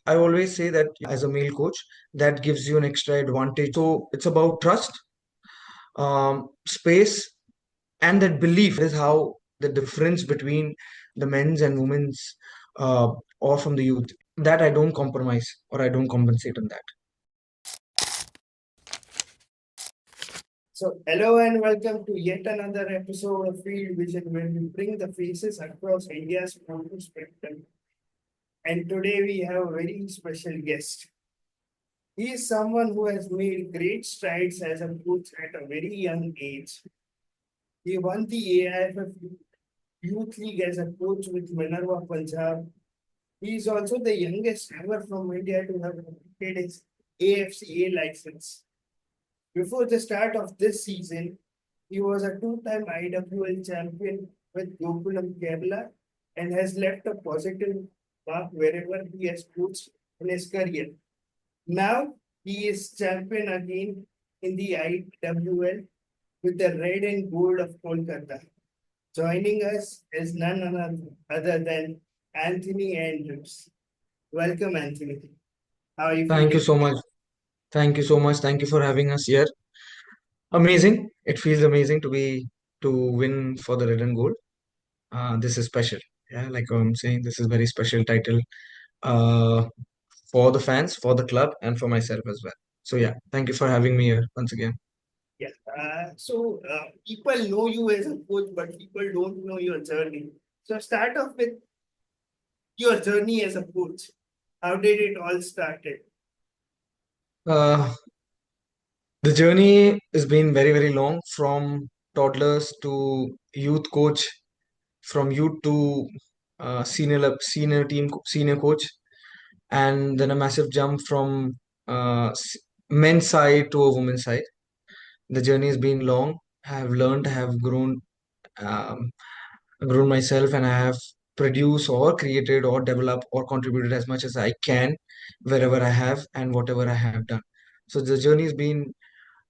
I always say that as a male coach, that gives you an extra advantage. So it's about trust, space, and that belief. That is how the difference between the men's and women's, or from the youth, that I don't compromise or I don't compensate on that. So, hello and welcome to yet another episode of Field Vision, where we bring the faces across India's sports spectrum. And today we have a very special guest. He is someone who has made great strides as a coach at a very young age. He won the AIFF Youth League as a coach with Minerva Punjab. He is also the youngest ever from India to have completed his AFCA license. Before the start of this season, he was a two-time IWL champion with Gokulam, Kerala, and has left a positive mark wherever he has coached in his career. Now he is champion again in the IWL with the red and gold of Kolkata. Joining us is none other than Anthony Andrews. Welcome, Anthony. How are you Thank you feeling? so much. Thank you so much. Thank you for having us here. Amazing. It feels amazing to win for the red and gold. This is special. Yeah, like I'm saying, this is very special title, uh, for the fans, for the club, and for myself as well. So yeah, thank you for having me here once again. Yeah. So people know you as a coach, but people don't know your journey. So start off with your journey as a coach. How did it all started? Uh, the journey has been very, very long, from toddlers to youth coach, from youth to senior team, senior coach, and then a massive jump from men's side to a women's side. The journey has been long. I have learned, I have um, grown myself, and I have produced or created or developed or contributed as much as I can wherever I have and whatever I have done. So the journey has been,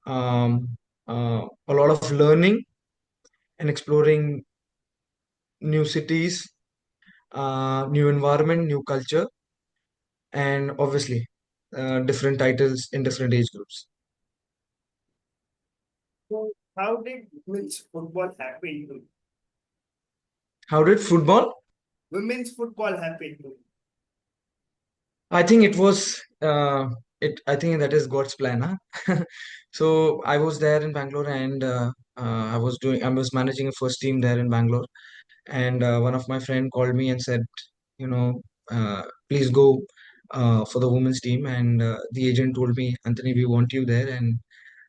um, a lot of learning and exploring new cities, new environment, new culture, and obviously different titles in different age groups. So how did women's football happen to you? How did football? Women's football happen to you? I think it was it. I think that is God's plan, huh? So I was there in Bangalore, and I was managing a first team there in Bangalore, and one of my friend called me and said, you know, please go for the women's team, and the agent told me, Anthony, we want you there, and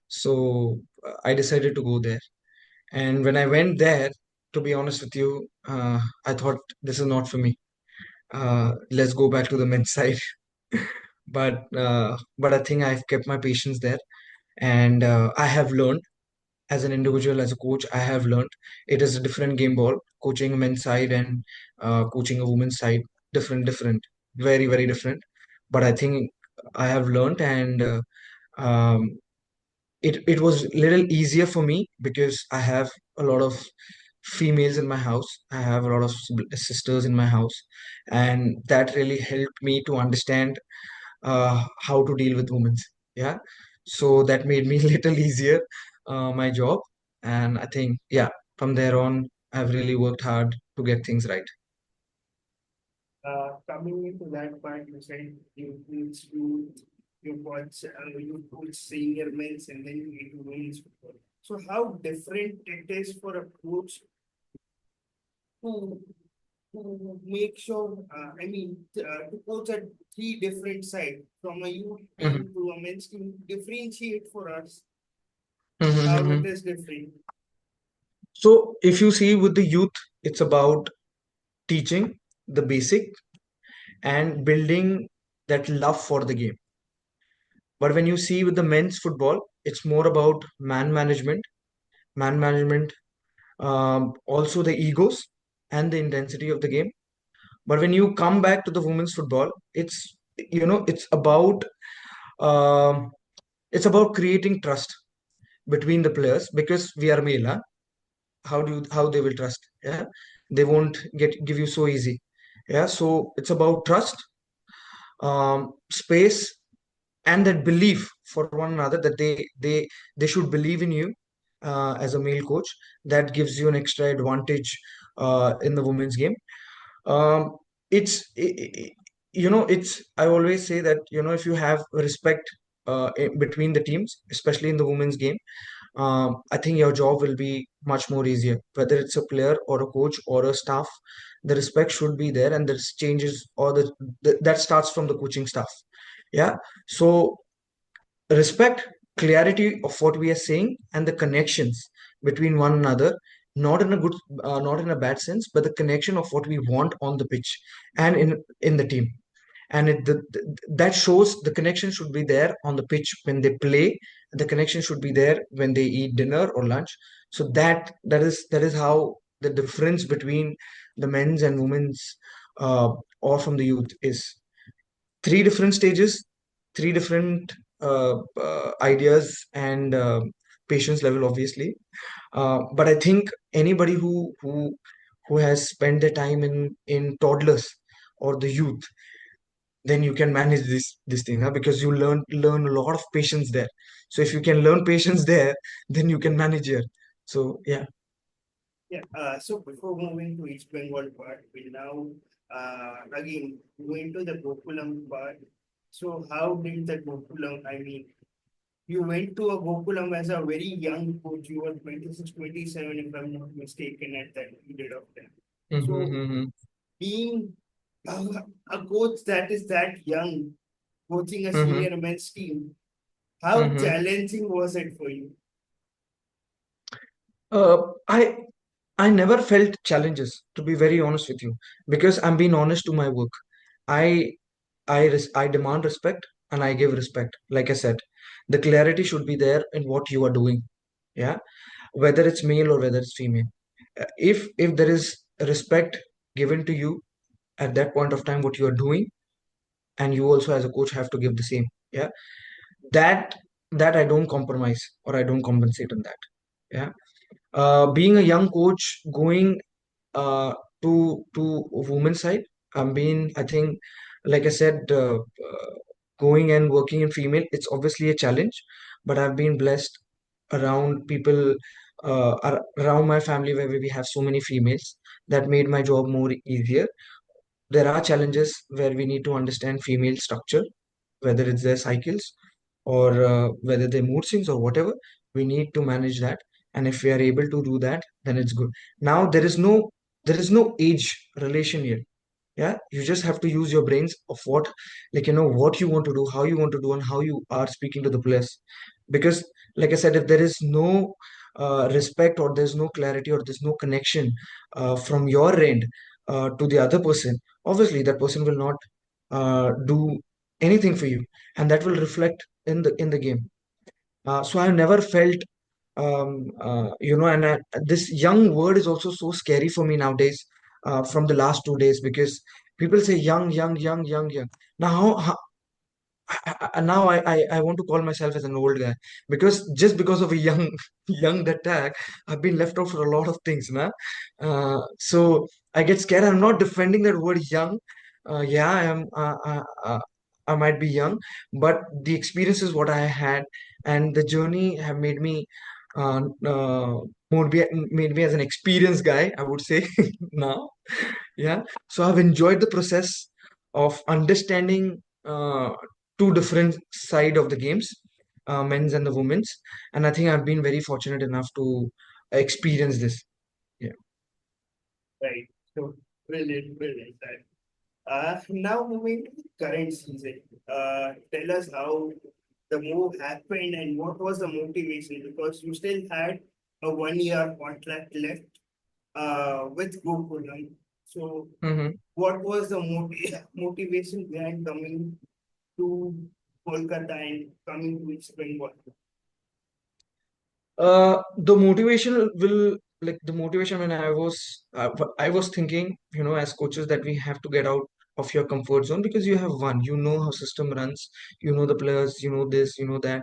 so I decided to go there. And when I went there, to be honest with you, I thought this is not for me. Let's go back to the men's side. But I think I've kept my patience there, and I have learned as an individual, as a coach. I have learned it is a different game ball. Coaching a men's side and coaching a women's side, different, very very different. But I think I have learned, and um, it was a little easier for me because I have a lot of females in my house. I have a lot of sisters in my house, and that really helped me to understand how to deal with women. Yeah. So that made me a little easier, my job. And I think, yeah, from there on, I've really worked hard to get things right. Coming into that part, you said you coach senior men's and then you get to women's football. So how different it is for a coach to make sure, to coach at three different sides, from a youth Mhm. team to a men's team, differentiate for us Mhm, how it mhm. is different. So if you see with the youth, it's about teaching the basic and building that love for the game. But when you see with the men's football, it's more about man management, also the egos and the intensity of the game. But when you come back to the women's football, it's about, um, creating trust between the players, because we are male. Huh? How they will trust? Yeah, they won't give you so easy. Yeah, so it's about trust, space and that belief for one another that they should believe in you as a male coach. That gives you an extra advantage in the women's game. um, it's I always say that if you have respect between the teams, especially in the women's game, I think your job will be much more easier. Whether it's a player or a coach or a staff, the respect should be there, and there's changes or that starts from the coaching staff. Yeah. So respect, clarity of what we are saying, and the connections between one another, not in a good, not in a bad sense, but the connection of what we want on the pitch and in the team. And that shows the connection should be there on the pitch when they play. The connection should be there when they eat dinner or lunch. So that is how the difference between the men's and women's or from the youth is. Three different stages, three different ideas and patience level, obviously. But I think anybody who has spent their time in toddlers or the youth, then you can manage this thing, huh? Because you learn a lot of patience there. So if you can learn patience there, then you can manage here. So yeah. Yeah. So before moving to East Bengal part, we now again go into the Gokulam part. So how did the Gokulam? I mean, you went to a Gokulam as a very young coach. You were 26, 27, if I'm not mistaken, at that period of time. So Mm-hmm, being a, a coach that is that young, coaching a mm-hmm, senior men's team, how mm-hmm. challenging was it for you? Uh, I I never felt challenges, to be very honest with you, because I'm being honest to my work. I I demand respect and I give respect. Like I said, the clarity should be there in what you are doing. Yeah, whether it's male or whether it's female. If there is respect given to you at that point of time, what you are doing, and you also as a coach have to give the same. Yeah, that that I don't compromise or I don't compensate on that. Yeah, being a young coach going to women's side. I think, like I said, going and working in female, it's obviously a challenge, but I've been blessed around people, around my family where we have so many females that made my job more easier. There are challenges where we need to understand female structure, whether it's their cycles or whether they mood swings or whatever. We need to manage that, and if we are able to do that, then it's good. Now there is no age relation here. Yeah, you just have to use your brains of what you want to do, how you want to do, and how you are speaking to the players. Because, like I said, if there is no respect, or there's no clarity, or there's no connection from your end to the other person, obviously that person will not do anything for you, and that will reflect in the game. So I've never felt, and this young word is also so scary for me nowadays, from the last 2 days, because people say young, young, young, young, young. Now, now I want to call myself as an old guy, because just because of a young young that tag, I've been left out for a lot of things, na. So I get scared. I'm not defending that word young. Yeah, I am. I might be young, but the experience is what I had, and the journey have made me, uh, uh, made me as an experienced guy, I would say now. Yeah. So I've enjoyed the process of understanding two different side of the games, men's and the women's, and I think I've been very fortunate enough to experience this. Yeah. Right. So brilliant, brilliant. Now moving to the current season. Tell us how the move happened and what was the motivation, because you still had a 1 year contract left with Gokulam. So Mhm. what was the motivation behind coming to Kolkata and coming to East Bengal? The motivation will like the motivation when I was thinking, as coaches, that we have to get out of your comfort zone, because you have won, how system runs, the players, this, that,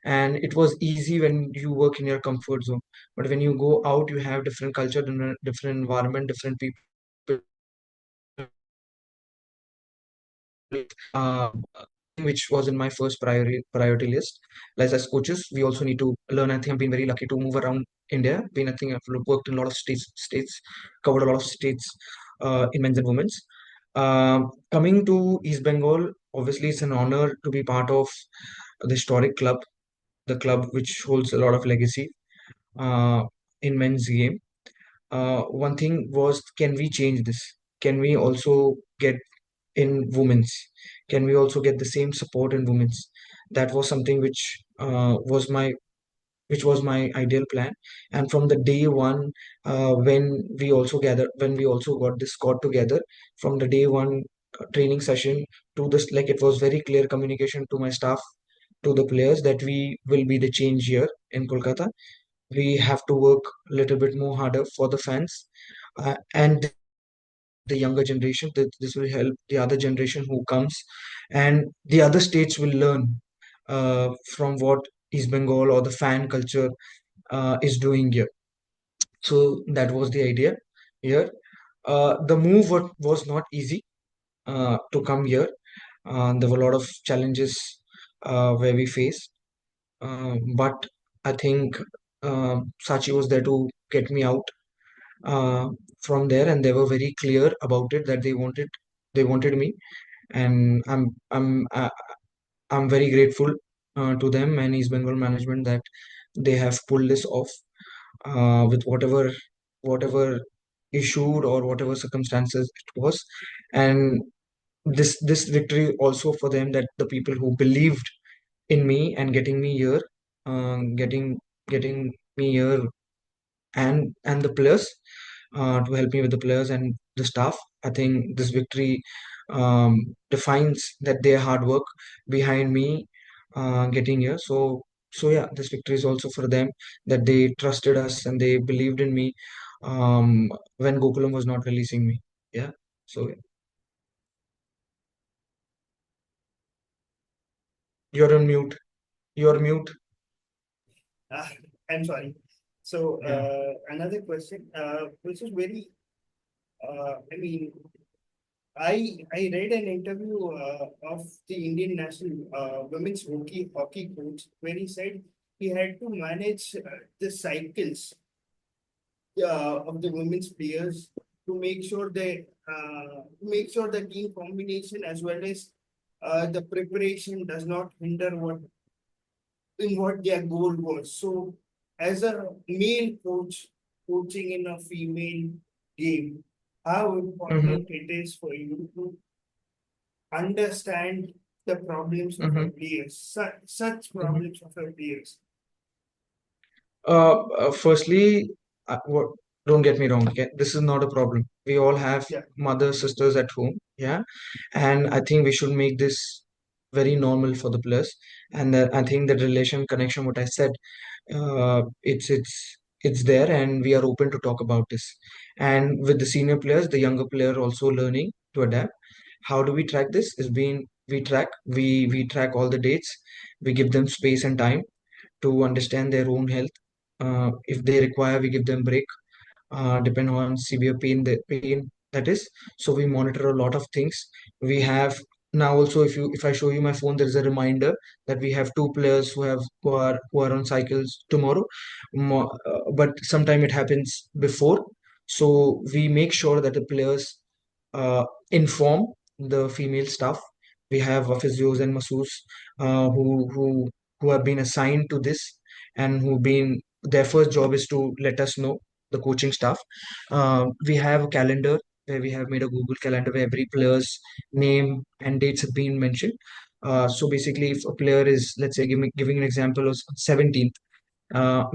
and it was easy when you work in your comfort zone. But when you go out, you have different culture, different environment, different people, uh, which was in my first priority list. Like as coaches, we also need to learn. I think I've been very lucky to move around India. I think I've worked in a lot of states, covered a lot of states in men's and women's. Coming to East Bengal, obviously it's an honor to be part of the historic club, the club which holds a lot of legacy uh, in men's game. One thing was, can we change this? Can we also get in women's? Can we also get the same support in women's? That was something which was my ideal plan. And from the day one, when we also got this squad together, from the day one training session to this, like it was very clear communication to my staff, to the players, that we will be the change here in Kolkata. We have to work a little bit more harder for the fans, and this will help the younger generation. This will help the other generation who comes, and the other states will learn from what East Bengal or the fan culture is doing here. So that was the idea here. The move was not easy to come here. There were a lot of challenges where we faced, but I think Sachi was there to get me out uh, from there, and they were very clear about it that they wanted me, and I'm very grateful to them and East Bengal management that they have pulled this off with whatever issued or whatever circumstances it was, and this victory also for them, that the people who believed in me and getting me here, getting me here, and the players to help me with the players and the staff. I think this victory defines that their hard work behind me getting here. So yeah, this victory is also for them, that they trusted us and they believed in me when Gokulam was not releasing me. Yeah. So you're on mute. You're mute. Ah, I'm sorry. So Yeah. another question, which is very, I mean, I read an interview of the Indian national women's hockey coach where he said he had to manage the cycles of the women's players to make sure the team combination as well as the preparation does not hinder what their goal was. So, as a male coach coaching in a female game, how Mm-hmm. important it is for you to understand the problems of our Mm-hmm. players, such Mm-hmm. problems of our players. Firstly, what, don't get me wrong. Okay, this is not a problem. We all have Yeah, mothers, sisters at home. Yeah, and I think we should make this very normal for the players. And I think that relation connection, what I said, it's there, and we are open to talk about this. And with the senior players, the younger player also learning to adapt. How do we track this? Is being we track all the dates. We give them space and time to understand their own health. If they require, we give them break, depend on severe pain that is. So we monitor a lot of things. We have now also, if I show you my phone, there is a reminder that we have two players who are on cycles tomorrow. But sometime it happens before, so we make sure that the players inform the female staff. We have physios and masseuse who have been assigned to this, and who been their first job is to let us know, the coaching staff. We have a calendar where we have made a Google calendar where every player's name and dates have been mentioned. So basically, if a player is, let's say, giving an example of 17th,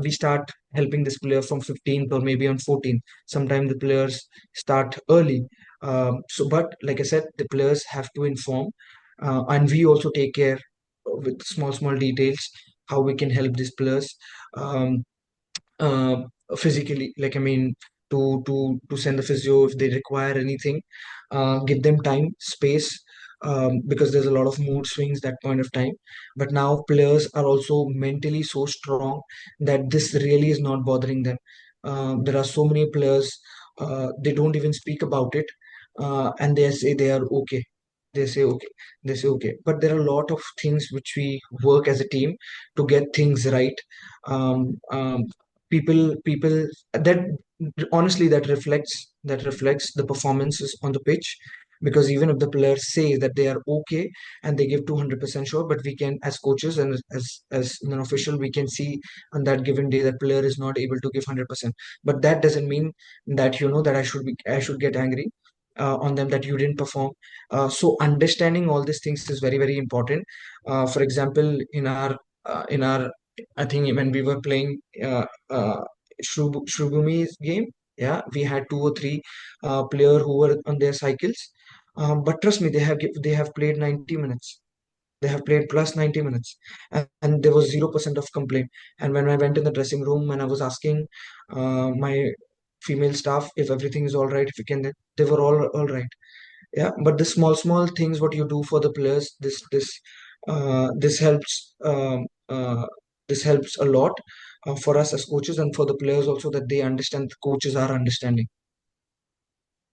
we start helping this player from 15th or maybe on 14th. Sometimes the players start early. But like I said, the players have to inform, and we also take care with small details how we can help these players. Um, uh, Physically, like I mean, to send the physio if they require anything, give them time, space, because there's a lot of mood swings that point of time. But now players are also mentally so strong that this really is not bothering them. There are so many players, they don't even speak about it, and they say they are okay. They say okay, they say okay. But there are a lot of things which we work as a team to get things right. Um, um, people that honestly that reflects the performances on the pitch, because even if the players say that they are okay and they give 200% sure, but we can, as coaches and as an official, we can see on that given day that player is not able to give 100%. But that doesn't mean that that I should get angry on them that you didn't perform. So understanding all these things is very very important. For example, in our I think when we were playing Shrubumi's game, yeah, we had two or three player who were on their cycles. But trust me, they have played 90 minutes. They have played plus 90 minutes, and there was 0% of complaint. And when I went in the dressing room and I was asking my female staff if everything is all right, if we can, they were all right. Yeah, but the small things what you do for the players, this helps. This helps a lot for us as coaches and for the players also, that they understand the coaches are understanding.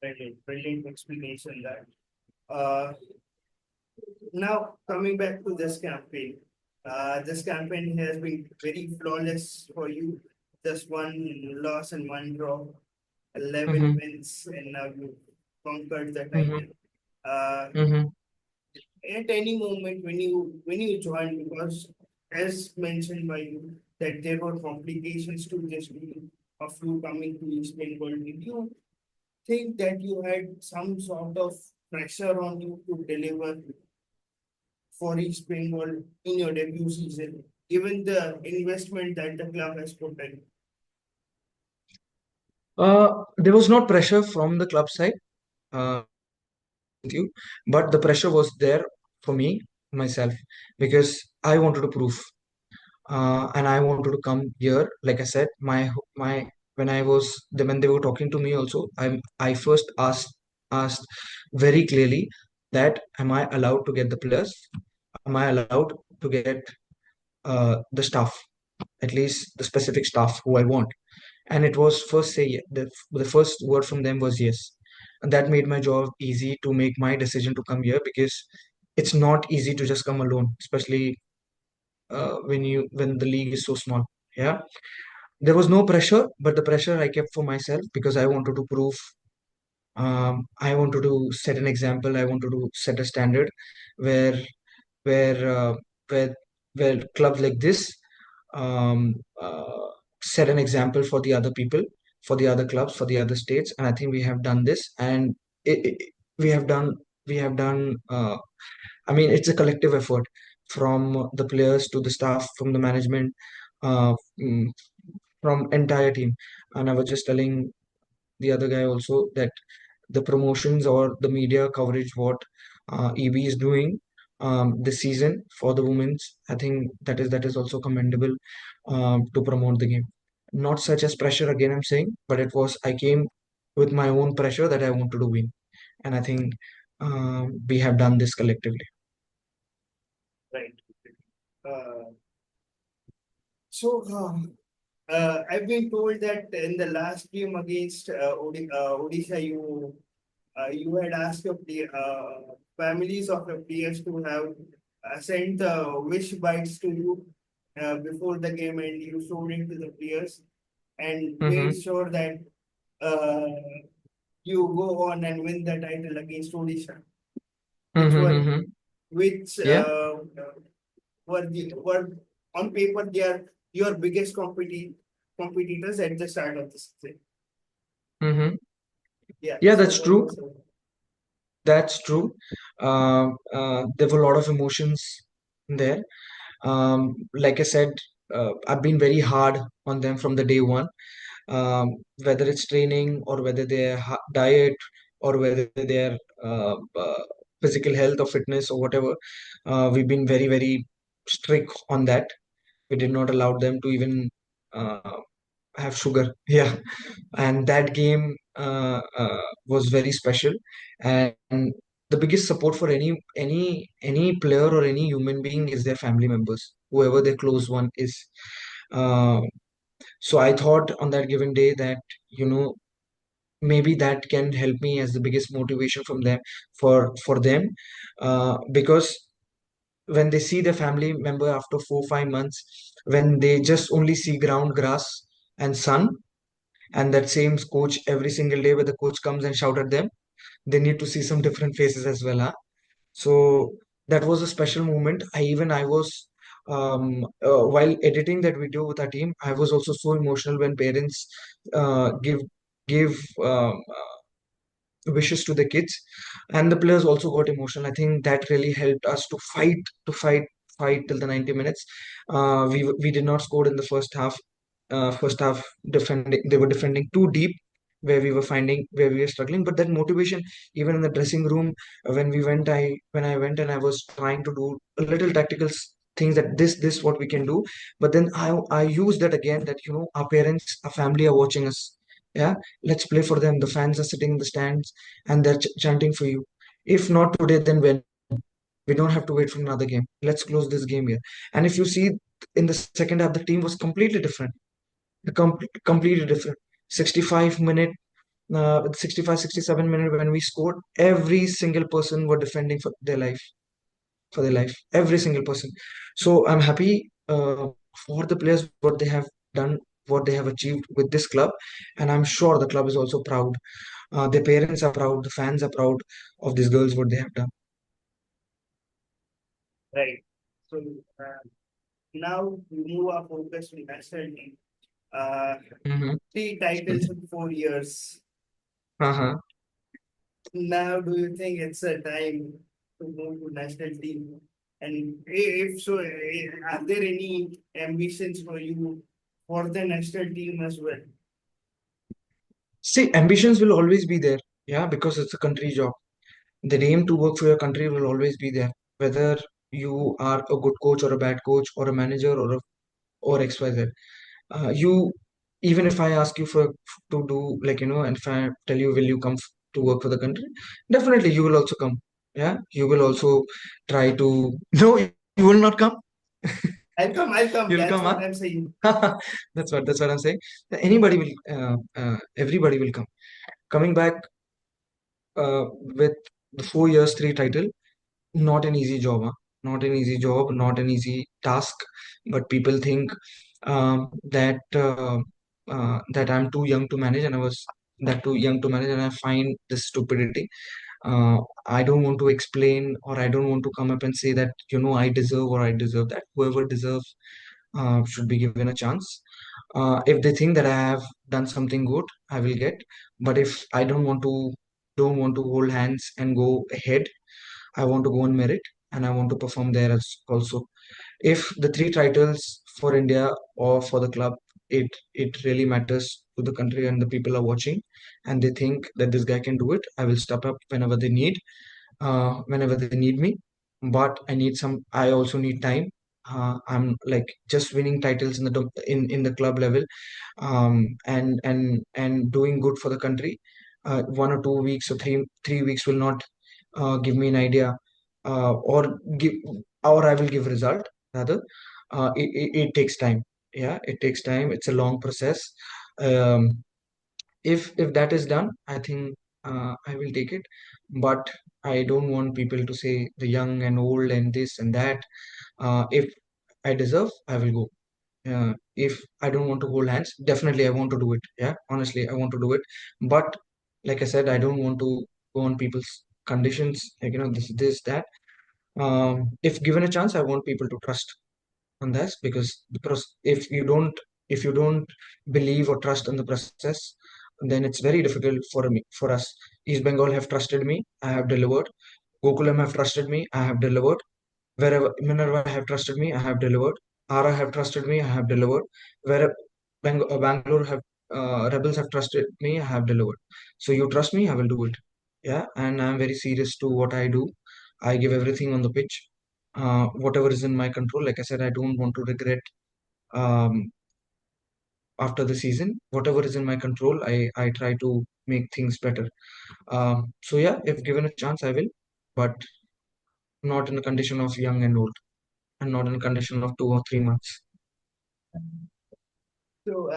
Brilliant, brilliant explanation that. Now, coming back to this campaign has been very flawless for you. Just one loss and one draw, 11 Mm-hmm, wins, and now you conquered the mm-hmm, title. Uh, mm-hmm. at any moment when you joined, because as mentioned by you that there were complications to this deal of you coming to East Bengal, did you think that you had some sort of pressure on you to deliver for East Bengal in your debut season, given the investment that the club has put in? There was not pressure from the club side, with you, but the pressure was there for me myself, because I wanted to prove, and I wanted to come here. Like I said, my when I was when they were talking to me also, I first asked very clearly that am I allowed to get the players? Am I allowed to get the staff, at least the specific staff who I want? And it was first the first word from them was yes. And that made my job easy to make my decision to come here, because it's not easy to just come alone, especially when the league is so small. Yeah, there was no pressure, but the pressure I kept for myself, because I wanted to prove. I wanted to set an example. I wanted to set a standard where where uh, where where clubs like this um, uh, set an example for the other people, for the other clubs, for the other states. And I think we have done this, and we have done we have done. I mean, it's a collective effort from the players to the staff, from the management, uh, mm, from entire team. And I was just telling the other guy also that the promotions or the media coverage what EB is doing this season for the women's, I think that is also commendable to promote the game. Not such as pressure again, I'm saying, but I came with my own pressure that I wanted to win, and I think we have done this collectively. Right. Uh, I've been told that in the last game against Odisha, you had asked your families of your players to have sent the wish bites to you before the game, and you showed it to the players and Mm-hmm, made sure that uh, you go on and win the title against Odisha, which mm-hmm, were mm-hmm. which Yeah. were on paper they are your biggest competitors at the start of the season. Mm-hmm. Yeah. Yeah, So that's what true. was That's true. There were a lot of emotions there. Like I said, I've been very hard on them from the day one, whether it's training or whether their diet or whether their physical health or fitness or whatever. We've been very, very strict on that. We did not allow them to even uh, have sugar. Yeah, and that game was very special. And the biggest support for any player or any human being is their family members, whoever their close one is. Uh, so I thought on that given day that you know maybe that can help me as the biggest motivation from them for them, because when they see their family member after 4 5 months, when they just only see ground grass and sun, and that same coach every single day where the coach comes and shout at them, they need to see some different faces as well, huh? So that was a special moment. I was while editing that video with our team, I was also so emotional when parents give wishes to the kids, and the players also got emotional. I think that really helped us to fight till the 90 minutes. We did not score in the first half. First half defending, they were defending too deep, where we were struggling. But that motivation, even in the dressing room, when I went and I was trying to do a little things, that this what we can do. But then I use that again, that our parents, our family are watching us. Yeah, let's play for them. The fans are sitting in the stands and they're chanting for you. If not today, then when? We don't have to wait for another game. Let's close this game here. And if you see in the second half, the team was completely different. Completely different. 65 minute, 65, 67 minute when we scored, every single person were defending for their life. Every single person. So I'm happy for the players, what they have done, what they have achieved with this club. And I'm sure the club is also proud. Their parents are proud, the fans are proud of these girls, what they have done. Right. So uh, now we move our focus to national team. Uh, Mm-hmm. 3 titles in 4 years. Uh-huh. Now, do you think it's a time to move to national team? And if so, are there any ambitions for you for the national team as well? See, ambitions will always be there, yeah, because it's a country job. The aim to work for your country will always be there, whether you are a good coach or a bad coach or a manager or XYZ. You, even if I ask you to do, like, and if I tell you, will you come to work for the country? Definitely, you will also come. Yeah, you will also try to. No, you will not come. I'll come. You'll That's come, what huh? I'm saying. That's what I'm saying. Anybody will, everybody will come. Coming back with the 4 years, three title, not an easy job, huh? Not an easy job, not an easy task. But people think that I'm too young to manage, and I was that too young to manage, and I find this stupidity. Uh, I don't want to explain, or I don't want to come up and say that I deserve or I deserve that. Whoever deserves should be given a chance. If they think that I have done something good, I will get. But if I don't want to hold hands and go ahead, I want to go on merit, and I want to perform there as also. If the three titles for India or for the club, it really matters to the country and the people are watching, and they think that this guy can do it, I will step up whenever they need me. But I also need time. I'm like just winning titles in the club level, and doing good for the country. 1 or 2 weeks or three weeks will not give me an idea, give or I will give result rather. It takes time. Yeah, it takes time. It's a long process. Um, if that is done, I think I will take it. But I don't want people to say the young and old and this and that. If I deserve, I will go. If I don't want to hold hands, definitely I want to do it. Yeah, honestly, I want to do it. But like I said, I don't want to go on people's conditions, like this that. If given a chance, I want people to trust on this, because if you don't believe or trust in the process, then it's very difficult for us. East Bengal have trusted me, I have delivered. Gokulam have trusted me, I have delivered. Wherever Minerva have trusted me, I have delivered. Ara have trusted me, I have delivered. Where Bangalore have Rebels have trusted me, I have delivered. So you trust me, I will do it. Yeah, and I'm very serious to what I do. I give everything on the pitch. Whatever is in my control. Like I said, I don't want to regret um, after the season. Whatever is in my control, I try to make things better. So yeah, if given a chance, I will, but not in a condition of young and old, and not in a condition of 2 or 3 months. So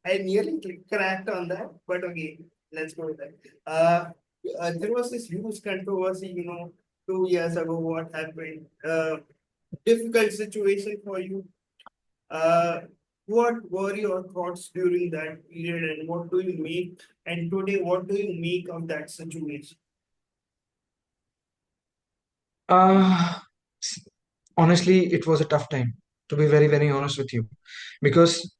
I nearly cracked on that, but okay, let's go with that. Uh, there was this huge controversy, 2 years ago. What happened? Difficult situation for you. Uh, what were your thoughts during that period, and what do you make? And today, what do you make of that situation? Uh, s- Honestly, it was a tough time, to be very, very honest with you, because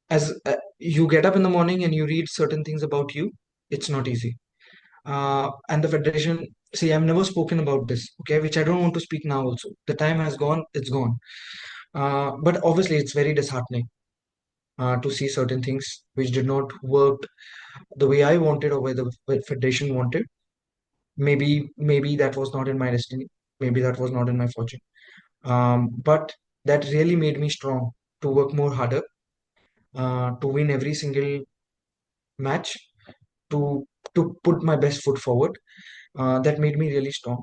as you get up in the morning and you read certain things about you, it's not easy. And the federation, see, I've never spoken about this, okay, which I don't want to speak now also. The time has gone, it's gone. But obviously, it's very disheartening to see certain things which did not work the way I wanted or way the federation wanted. Maybe that was not in my destiny. Maybe that was not in my fortune. But that really made me strong to work more harder, to win every single match, to to put my best foot forward. That made me really strong.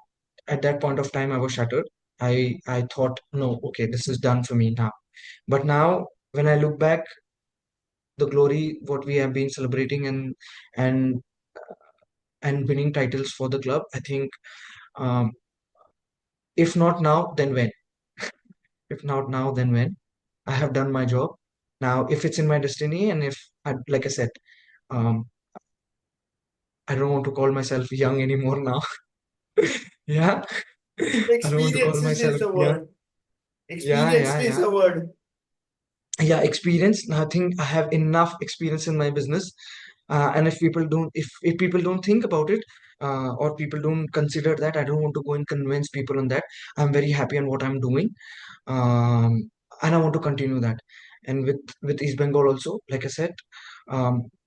At that point of time, I was shattered. I thought, no, okay, this is done for me now. But now, when I look back, the glory what we have been celebrating and and winning titles for the club, I think, um, if not now, then when? If not now, then when? I have done my job. Now, if it's in my destiny, and if I, like I said, um, I don't want to call myself young anymore now. Yeah, I don't want to call Experiences is myself the young. word. Yeah, Experienced yeah, is yeah. the word. Yeah, experience. I think I have enough experience in my business. And if people don't think about it, or people don't consider that, I don't want to go and convince people on that. I'm very happy on what I'm doing, um, and I want to continue that. And with East Bengal also, like I said,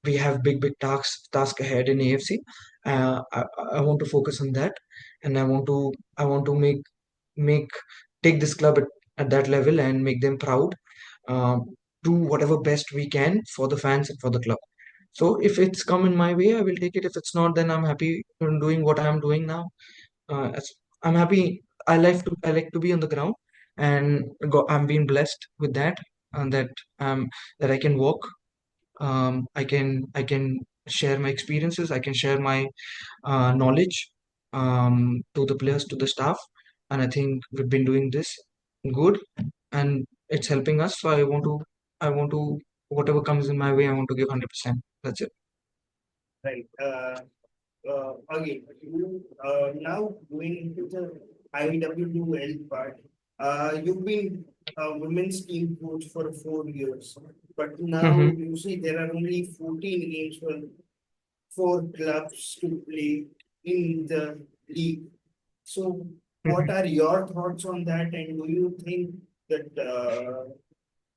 we have big task ahead in AFC. I want to focus on that, and I want to make take this club at that level and make them proud. Um, do whatever best we can for the fans and for the club. So if it's come in my way, I will take it. If it's not, then I'm happy in doing what I'm doing now. I'm happy. I like to be on the ground, and I'm being blessed with that, and that I can walk. I can share my experiences. I can share my knowledge to the players, to the staff, and I think we've been doing this good, and it's helping us. So I want to whatever comes in my way, I want to give 100%. That's it. Right. Again, you now going into the IWL part. You've been a women's team coach for 4 years, but now Mm-hmm. you see there are only 14 games for 4 clubs to play in the league. So, what Mm-hmm. are your thoughts on that? And do you think that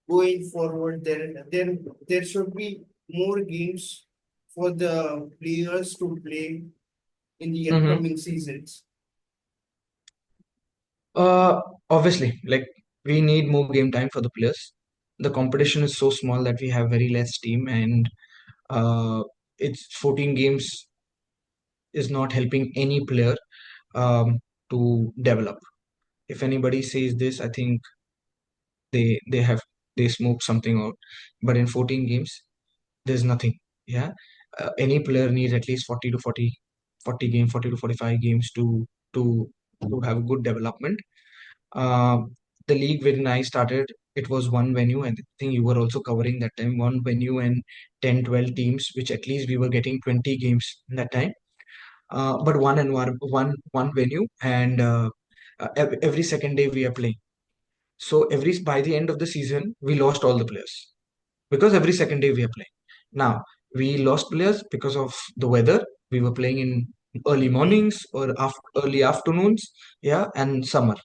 going forward, there should be more games for the players to play in the Mm-hmm. upcoming seasons? Uh, Obviously, like we need more game time for the players. The competition is so small that we have very less team, and uh, it's 14 games is not helping any player to develop. If anybody says this, I think they smoke something out. But in 14 games, there's nothing. Yeah, any player needs at least 40 games, 40 to 45 games to to have a good development. Uh, the league when I started, it was one venue, and I think you were also covering that time, one venue and 10, 12 teams, which at least we were getting 20 games in that time. But one venue, and every second day we are playing. So every by the end of the season, we lost all the players because every second day we are playing. Now we lost players because of the weather. We were playing in early mornings or early afternoons, yeah, and summer.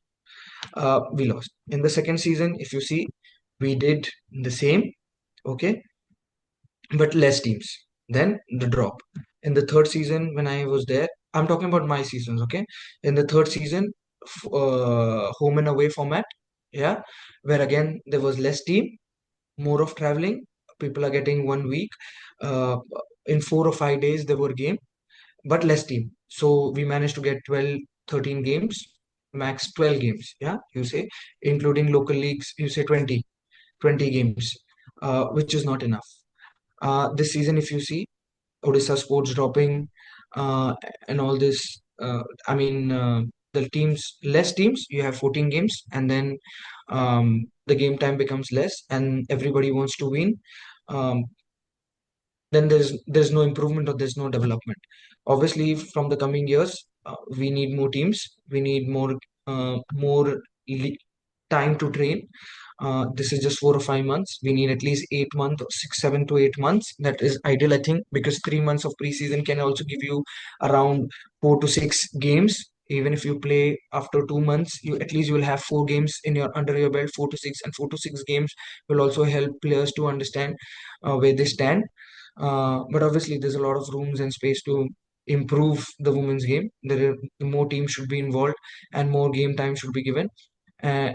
We lost in the second season. If you see, we did the same, okay, but less teams. Then the drop in the third season when I was there. I'm talking about my seasons, okay. In the third season, home and away format, yeah, where again there was less team, more of traveling. People are getting 1 week. Uh, in 4 or 5 days there were game, but less team. So we managed to get 12, 13 games, max 12 games. Yeah, you say, including local leagues, you say 20 games, which is not enough. This season, if you see Odisha sports dropping, uh, and all this, the teams, less teams, you have 14 games, and then the game time becomes less, and everybody wants to win. Um, then there's no improvement or there's no development. Obviously, from the coming years, we need more teams. We need more time to train. This is just 4 or 5 months. We need at least 8 months, or 6, 7 to 8 months. That is ideal, I think, because 3 months of preseason can also give you around 4 to 6 games. Even if you play after 2 months, you at least you will have 4 games in your under your belt. 4 to 6, and 4 to 6 games will also help players to understand where they stand. But obviously, there's a lot of rooms and space to improve the women's game. More teams should be involved and more game time should be given. Uh,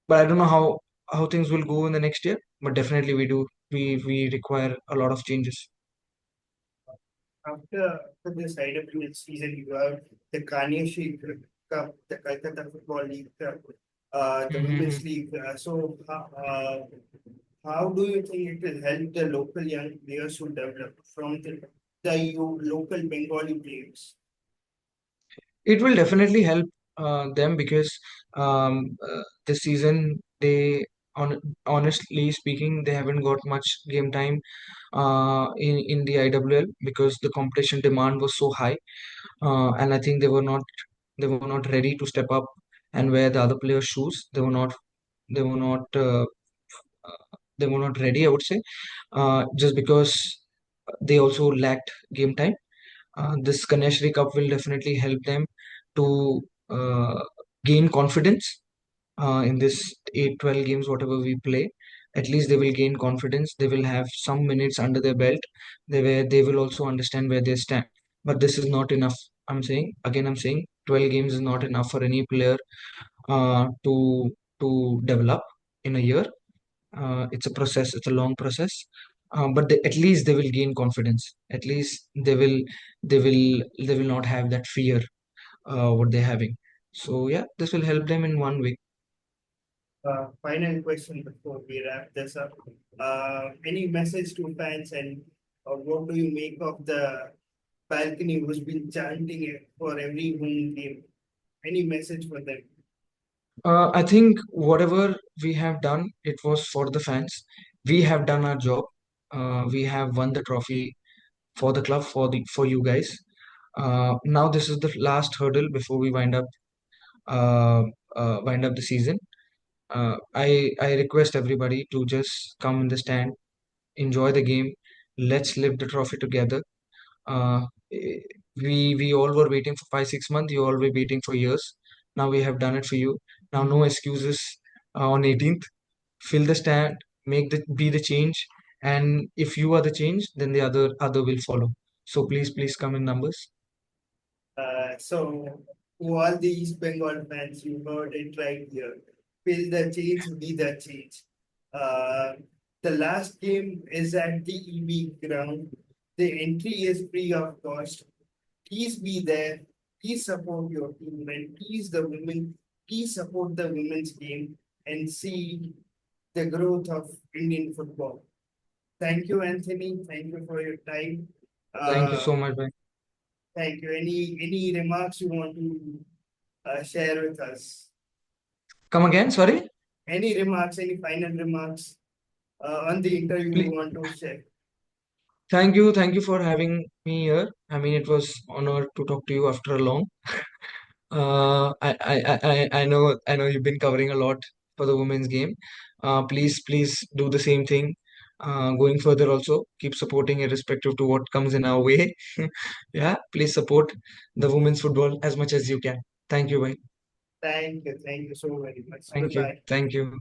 but I don't know how things will go in the next year. But definitely, we require a lot of changes. After this IWL season, you have the Kanyashree Cup, the Calcutta Football League Cup, the Mhm. Women's League. How do you think it will help the local young players to develop from the local Bengali players? It will definitely help them because this season on honestly speaking, they haven't got much game time in the IWL because the competition demand was so high, and I think they were not ready to step up and wear the other players' shoes. They were not ready, I would say, just because they also lacked game time. This Kanyashree Cup will definitely help them to gain confidence in this 8, 12 games, whatever we play. At least they will gain confidence. They will have some minutes under their belt. They will also understand where they stand. But this is not enough. I'm saying 12 games is not enough for any player to develop in a year. It's a process. It's a long process. But at least they will gain confidence. At least they will not have that fear what they're having. So yeah, this will help them in one way. Final question before we wrap this up. Any message to fans, and what do you make of the balcony who's been chanting it for every home game? Any message for them? I think whatever we have done, it was for the fans. We have done our job. We have won the trophy for the club, for you guys. Now this is the last hurdle before we uh, wind up the season. I request everybody to just come in the stand, enjoy the game. Let's lift the trophy together. Uh, eh, we all were waiting for 5, 6 months. You all were waiting for years. Now we have done it for you. Now no excuses. On 18th, fill the stand, be the change, and if you are the change, then the other will follow. So please come in numbers. So, to all the East Bengal fans, you heard it right here. Feel the change, be the change. Uh, the last game is at the EB ground. The entry is free of cost. Please be there. Please support your team, and please the women. Please support the women's game and see the growth of Indian football. Thank you, Anthony. Thank you for your time. Thank you Uh, so much, bhai. Thank you. Any remarks you want to share with us? Come again, sorry. Any remarks? Any final remarks on the interview you Please. want to share? Thank you for having me here. I mean, it was honor to talk to you after a long. I know you've been covering a lot for the women's game. Please do the same thing. Going further also, keep supporting irrespective to what comes in our way. Yeah, please support the women's football as much as you can. Thank you, bhai. Thank you. Thank you so very much. Thank you. Goodbye. Thank you.